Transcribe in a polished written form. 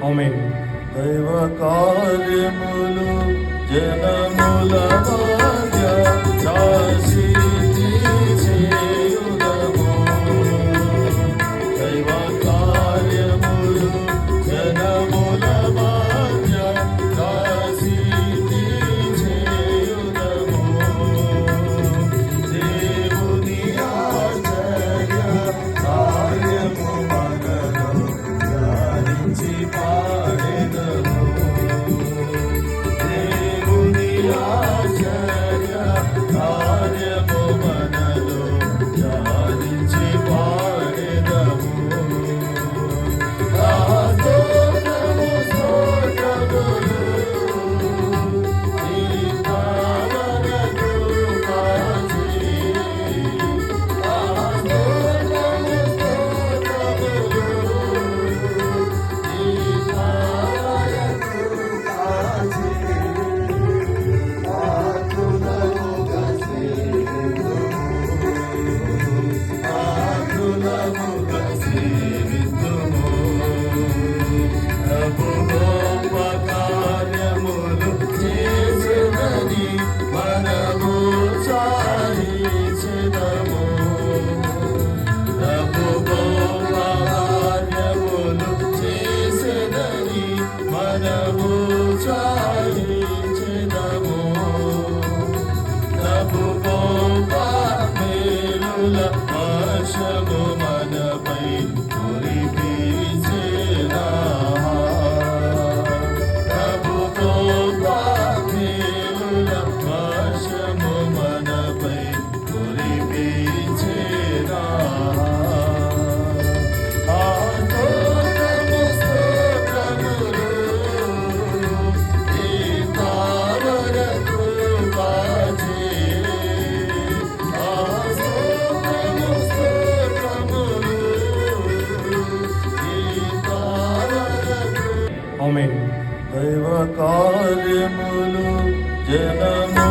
ఆమేన్. దైవ కార్యములు జనముల మధ్య రాసి చేయుదము. దైవ కార్యములు జనముల మధ్య రాసి చేయుదము. దేవుని ఆశ్చర్య కార్యము మనలో ధ్యానించి పాడెదము. దేవుని ఆశ్చర్య కార్యము మనలో ధ్యానించి పాడెదము. స్తోత్రము స్తోత్రములు నీ పావనకు కాచి. స్తోత్రము స్తోత్రములు నీ పావనకు కాచి. ఆతులముగా సేవింతుము. ఆతులముగా సేవింతుము. ప్రభు గొప్ప కార్యములు చేసెదని మనము చాలించెదము. ప్రభు గొప్ప కార్యములు చేసెదని మనము చాలించెదము. ప్రభు గొప్ప మేలుల వర్షము మనపై కురిపించెనా. ప్రభు గొప్ప మేలుల వర్షము మనపై కురిపించెనా. స్తోత్రము స్తోత్రములు నీ పావనకు కాచి. స్తోత్రము స్తోత్రములు నీ పావనకు. ఆమేన్. దైవ కార్యములు జనము